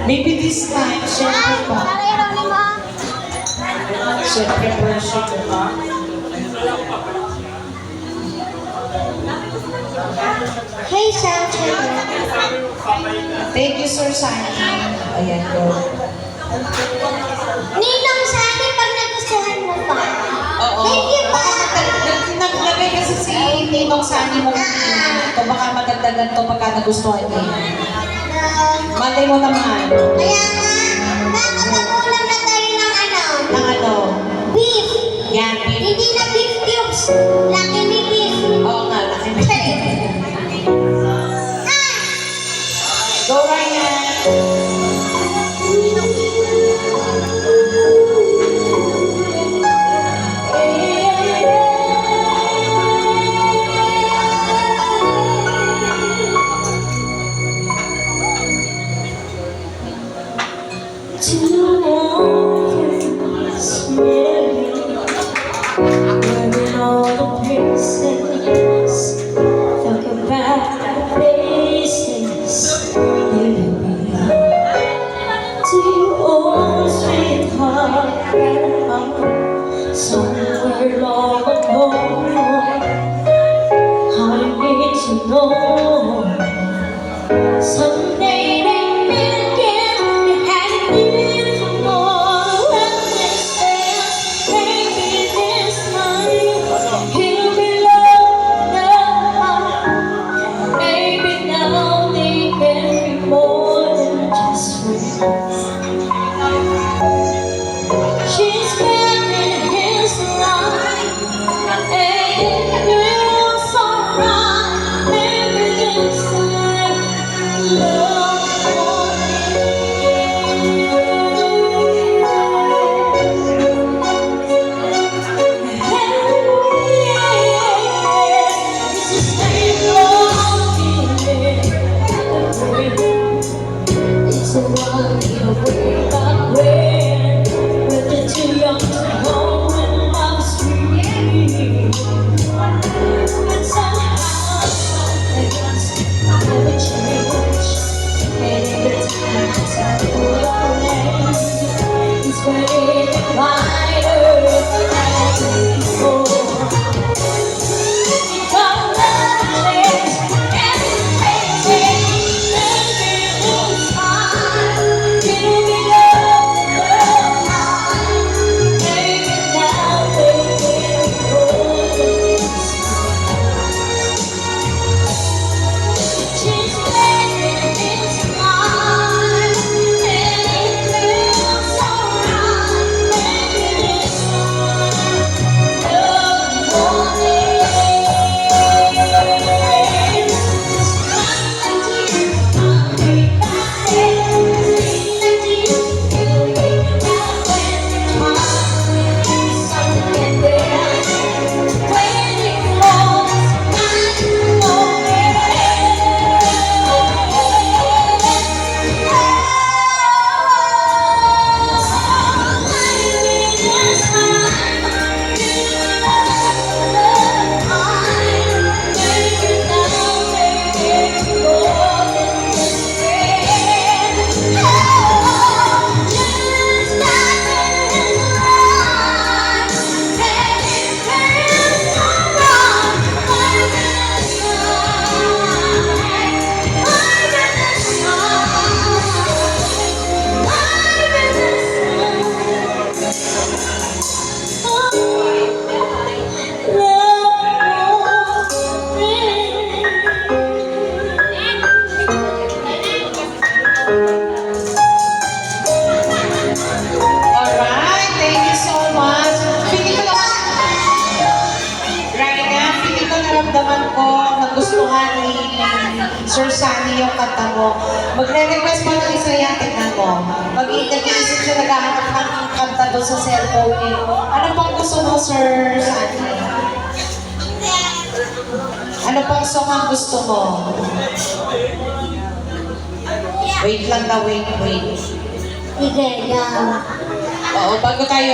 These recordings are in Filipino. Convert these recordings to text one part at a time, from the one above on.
Maybe this time, syempre pa. Syempre pressure ko pa. Hey, Shelter. Thank you, Sir Sunny. Ayan, go. Ninong Sunny, pag nagustuhan mo pa. Oo. Thank you pa. Naglagay kasi si Ninong Sunny mo ito. Baka magandagdan to pagka nagustuhan niya. Malay mo naman. Kaya nga, nakapag-ulam na tayo ng ano? Ng ano? Beef. Yan, babe. Hindi na beef cubes. Laki ni beef. Oo nga, laki na. Ah! Go, Ryan! Somewhere long ago, how you need to know. Someday they meet again, you had to live for more. When they say, maybe this time he'll be loved. Maybe now they can be more than just friends. She's back in his life, and it's alright. Maybe this time, love for it's a one way back when we're too young to know when love's free. But somehow things never change. And every time I pull your hand, it's waiting lighter than before. Alright, thank you so much. Feeling ko naramdaman ko, nagustuhan ni Sir Sunny yung kanta mo. Magre-request pa ng isa yan, tignan mo. Mag-iisip siya naghahanap ng kanta doon sa cellphone niya. Ano pang gusto mo, Sir Sunny? Ano pang song ang gusto mo? Wait lang daw, wait. Sige, yan. Oo, bago tayo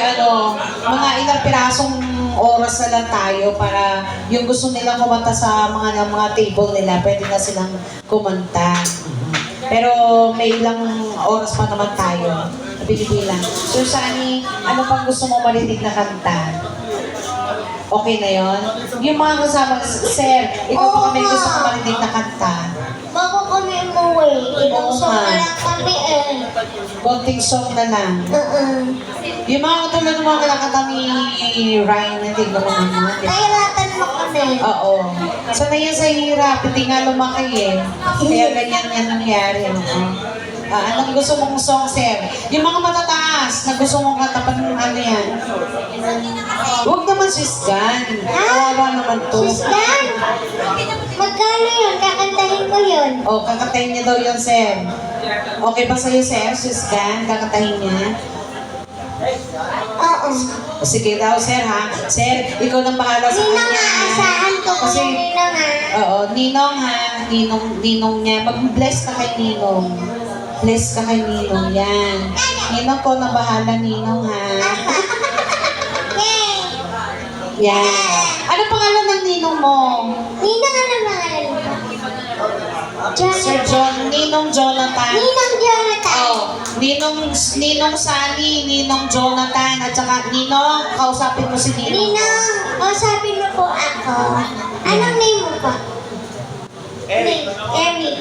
mga ilang pirasong oras na lang tayo para yung gusto nilang kumanta sa mga table nila, pwede na silang kumanta. Pero may ilang oras pa naman tayo. Binibilang. Sir Sunny, ano pang gusto mo marinig na kanta? Okay na yon? Yung mga kasama, Sir, ikaw pa kami gusto mo marinig na kanta. Bago kami umuwi, ilang Oo song nga. na lang kami eh. Konting song na lang. Yung mga katulad ng mga kinakanta ni Ryan, hindi ko naman. Nahiratan mo kami. Oo. Sanay yan sa hirap, hindi nga lumaki eh. Kaya ganyan yan nangyari. Anong gusto mong song, Sir? Yung mga matataas na gusto mong katapan ng ano yan? Huwag naman sisgan. Kawawa naman to. Susdan! Magkano yun? Kakantahin ko yun. O, kakatahin niya daw yun, Sir. Okay ba sa'yo, Sir? Sisgan, kakatahin niya? Oo. O, sige daw, Sir, ha? Sir, ikaw nang bahala sa Ninong kanya. nga, asahan ko ko Kasi, yung ninong ha. oo, Ninong ha. Ninong niya. Mag-bless ka kay Ninong. Bless ka kay Ninong. Yan. Ninong ko nang bahala, Ninong ha. Yay! Yan. Ano pangalan ng Ninong mo? Ninong ano pangalan mo? Sir John, Ninong Jonathan. Ninong Jonathan. Oh, Ninong Sunny, Ninong Jonathan, at saka Ninong, kausapin mo si Ninong. Ninong, kausapin mo po ako. Anong name mo po? Eric.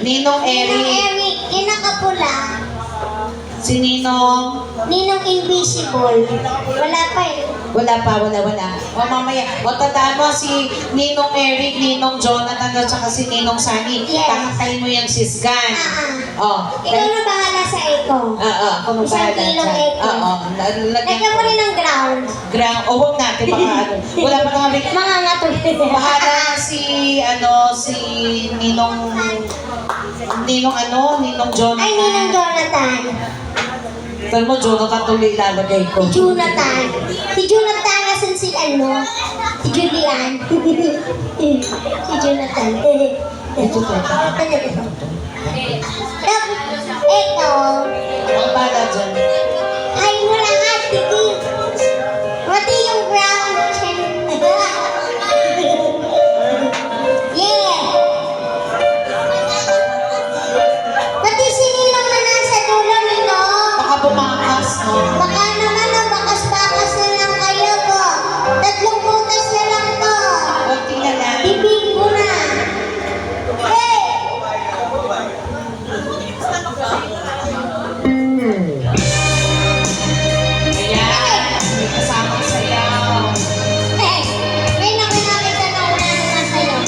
Ninong Ninong Eric, Eric. Yung nakapula. si Ninong, Ninong Invisible. Wala pa eh. wala. O mamaya, o tandaan mo si Ninong Eric, Ninong Jonathan, at saka si Ninong Sunny. Yes. Kakatayin mo yung sisgan. Oh, Ikaw na bahala sa echo. ako nung Isang bahala kilong dyan. echo. Oo, Lagyan mo rin ng ground. ground, o huwag natin baka ano. Wala pa naman Mga natuloy. bahala si Ninong Ninong Jonathan. Ay, Ninong Jonathan. Pero mo, Jonathan tuloy ilalagay ko. Si Jonathan. Si Jonathan, nasan si ano? Si Julian. Si Jonathan. Ito to. Tapos, eto. Ang bala dyan. Hay mo lahat, sige. Pati yung ground. Yeah. Pati si Ninong na nasa dulo, Ninong. Baka bumakas, no? Baka naman ang bakas-bakas na lang kayo po. 3 butas na lang to. Kunti na lang. Bibig ko na. Hey! Ayan. May kasamang sayaw. Hey! May nakinakita na wala naman sa'yo.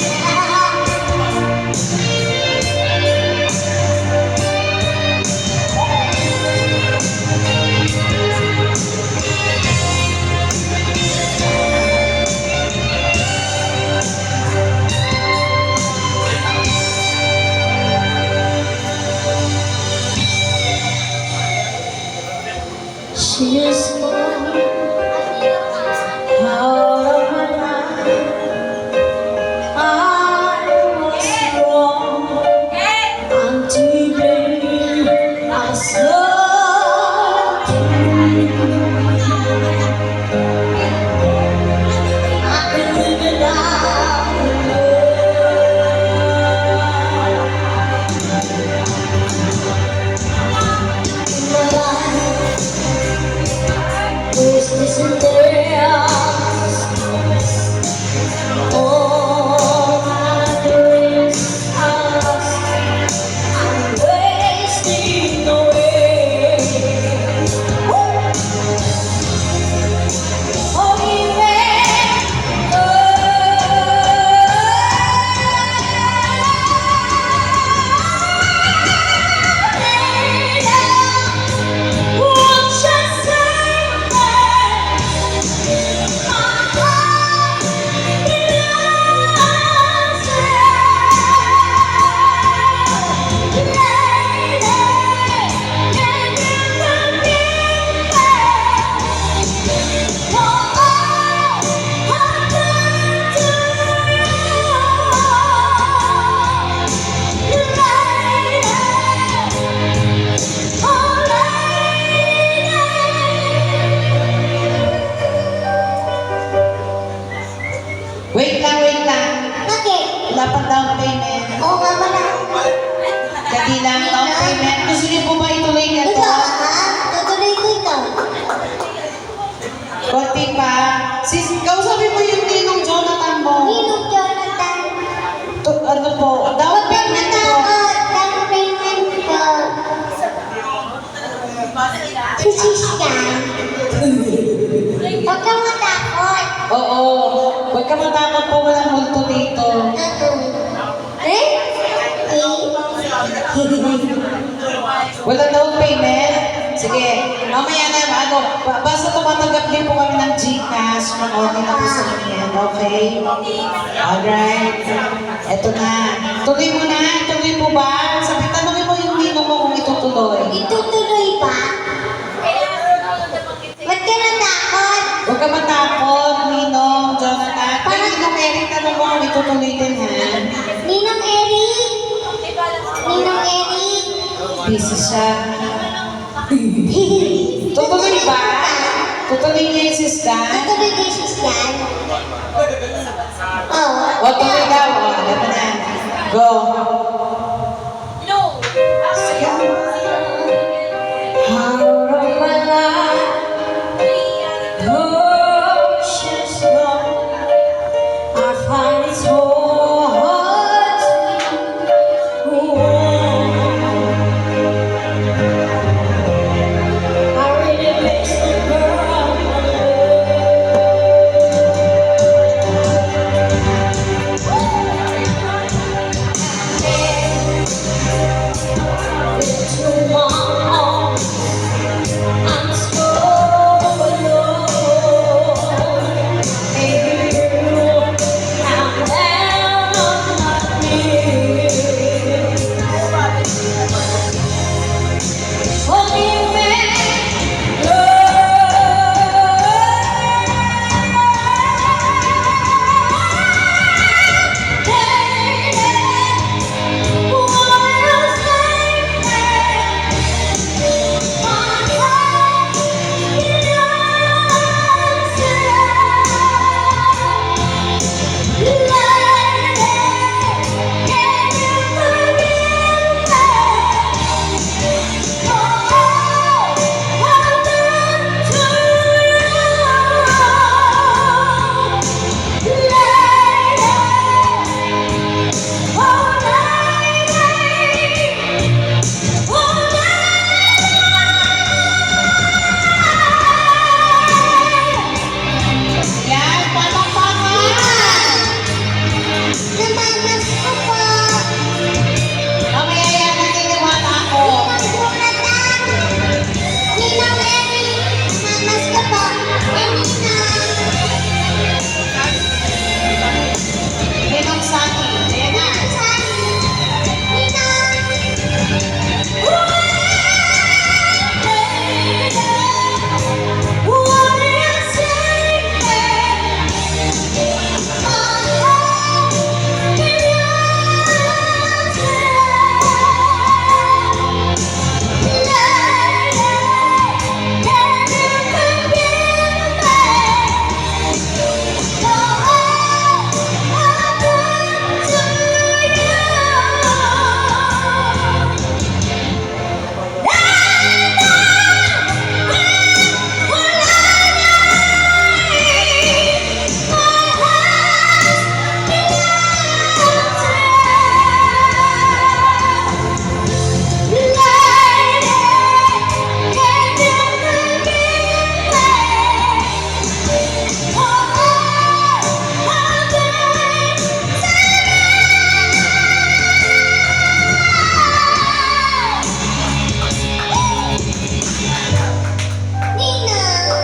sis yan. Huwag kang matakot. Oo. Huwag ka matakot po, walang multo dito. Eh? Wala down payment? Sige, mamaya na, basta tumatanggap din po kami ng GCash, mag-order na po sa inyo, okay? Alright. Eto na. Tuloy mo na, tuloy po ba? Sabi, tanongin mo yung ninong mo kung itutuloy. Itutuloy ba? Ba't ka natakot? Huwag ka matakot, Ninong, Jonathan. Parang Ninong Eric, tanong mo kung itutuloy din, ha? Ninong Eric? Ninong Eric? Busy siya. Tutuloy ba? Tutuloy niya yung sis Dan? Tutuloy kay sis yan? Oo. O, tuloy daw. O, alam mo na. Go. Sige. Out of my life, oh, she's gone. I find it so hard to move on. I really miss the girl I love. Into my arms, I'm so alone. Baby, I'm down on my knees. Forgive me, yan, palakpakan! Namamas ko po. Mamaya yan ang tiniwala ko. Ninong Jonathan. Ninong Eric. Namamas ko po. Ninong Saki. Ayan na.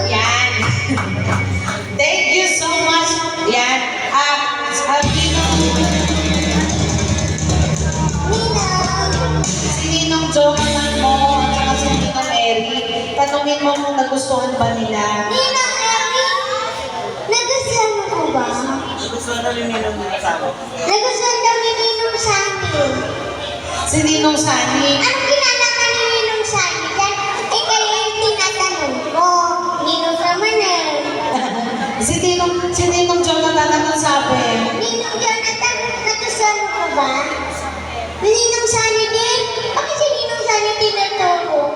Yan. Thank you so much. Yan. Si Ninong Jonathan mo at saka si Ninong Eric, tanungin mo kung nagustuhan ba nila. Ninong Eric. Nagustuhan mo ko ba? Gusto na rin yun ang asawa. Nagustuhan daw ni Ninong Sani. Si Ninong Sani. Anong kilala ka ni Ninong Sani? Eh kaya yung tinatanong ko. Ninong naman eh. Si Ninong Jonathan, anong sabi? Ninong Jonathan, nagustuhan mo ko ba? Ninong Sani din? Bakit si Ninong Sani tinatulong?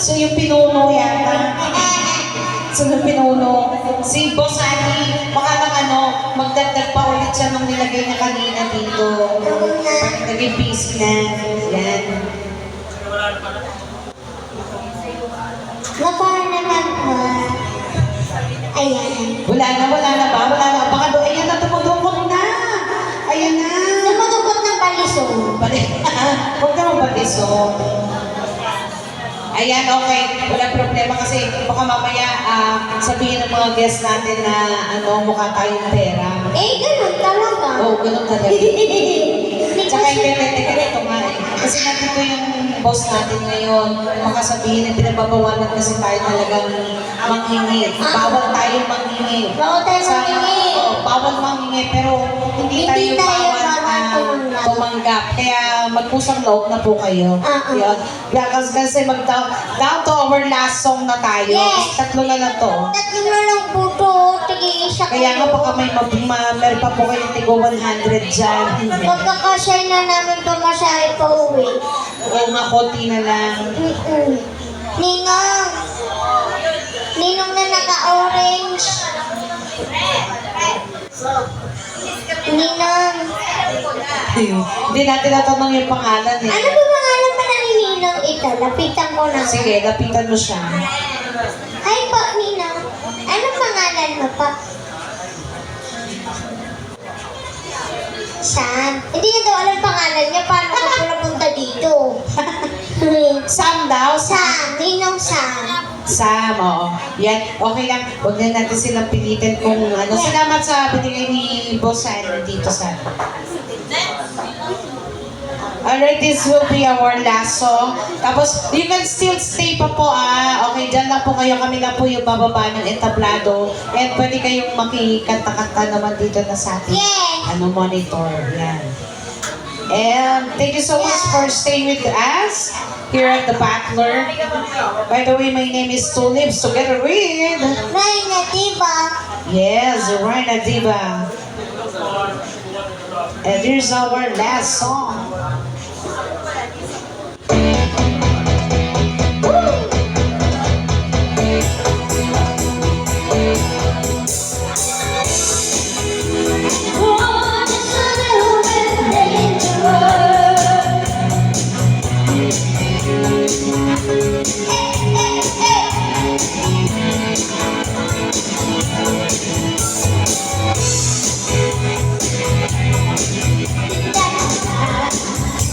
So yung pinuno yata. So yung pinuno. Si Boss Ani, baka lang magdagdag pa ulit siya nung nilagay niya kanina dito. Parang naging busy na. Yan. Naku, ko. Ayan, okay. Wala problema kasi baka mamaya sabihin ng mga guests natin na mukha tayong pera. Eh, ganun talaga. Oo, ganun talaga. Tsaka hindi, ito nga eh. Kasi nandito yung boss natin ngayon, baka sabihin na pinababawalan kasi tayo talagang manghingi. Bawal tayong manghingi. Bawal tayo manghingi. Bawal manghingi, pero hindi Hindi tayo tayo bawal bawal tumanggap. Kaya magpusang loob na po kayo. Yun. Kasi down to our last song na tayo. Yes. Tatlo na lang to. Tatlo na lang po to. Tig-isa Kaya nga baka meron pa po kayong tigo 100 dyan. Pagkakasya na namin pamasahe pa uwi. Oo nga, konti na lang. Ninong! Ninong na naka-orange. Ninong! Hindi natin natanong yung pangalan eh. Ano ba pangalan pa ng Ninong ito? Lapitan ko na. Sige, lapitan mo siya. Hi po, Ninong. Anong pangalan mo pa? Sam. Hindi niya daw alam pangalan niya. Paano ka po napunta dito? Sam daw? Sam. Ninong Sam. Sam, oo. Yan, okay lang. Huwag na natin silang pilitin kung ano. Salamat sa binigay ni Boss San dito sa. Alright, this will be our last song. Tapos, you can still stay pa po Okay, dyan lang po kayo. Kami lang po yung bababa ng entablado. And pwede kayong makikanta-kanta naman dito na sa ating Yes. monitor. Yan. And thank you so much for staying with us here at the Bachelor. By the way, my name is Tulips together with... Reyna, diba? Yes, Reyna Diva. And here's our last song.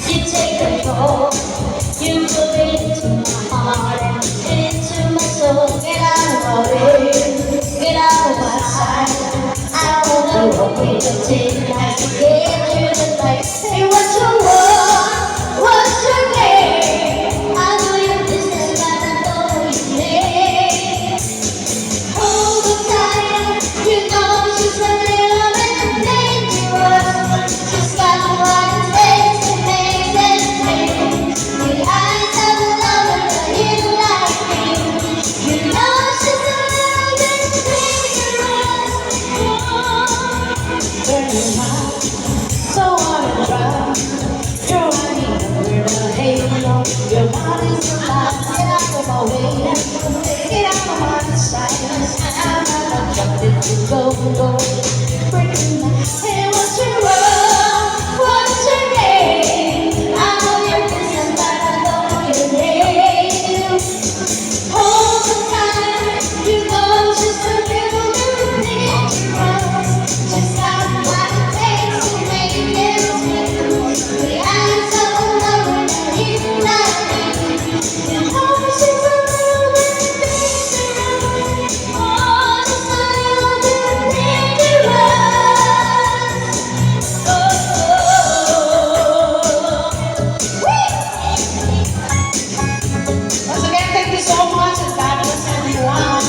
You take control. You put it into my heart and into my soul. Get out of my way. Get out of my sight. I wanna walk with the tin as to get you the light. Hey, what's your word? What's your name? I know your business, but I know your name. Hold on tight. You know she's a little bit dangerous. She's got what it takes to make this thing. The eyes of a lover, but you like me. You know she's a little bit dangerous. Burning hot, so wanna try. You're running under the halo. Your body's alive. Get out of my way. Get out of my sight. I'm not attracted to go. Breaking my Hey, what's your word? What's your name? I know your business, but I don't know your name. Hold on tight. You know she's a little bit dangerous. She's got what it takes to make this thing. The eyes of a lover that you like me. You know she's a little bit dangerous. Oh, just a little bit dangerous. Once again, thank you so much and God bless everyone.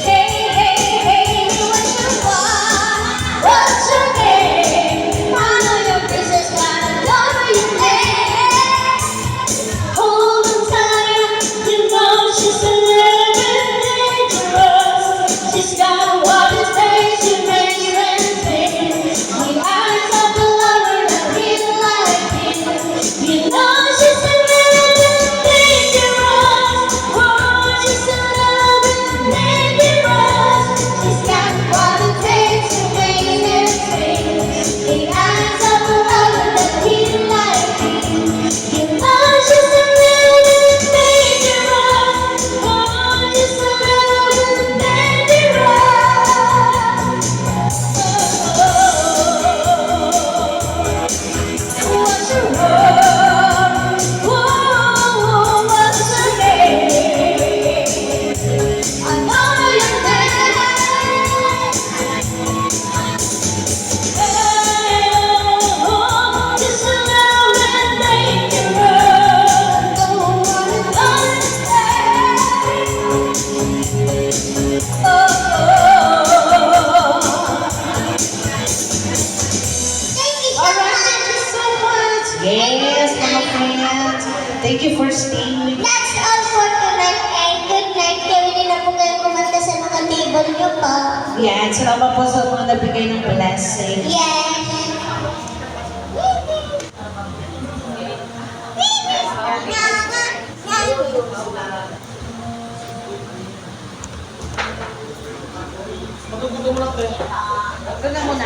Hey, hey, hey, what's your why? What's your name? I know your business, but I don't know your name. Hold on tight, you know she's a little bit dangerous. She's got what it takes to make this thing. The eyes of the lover that we Yan, salamat po sa mga nabigay ng blessing. Yes. Matututo mo lang, te. Ito na muna.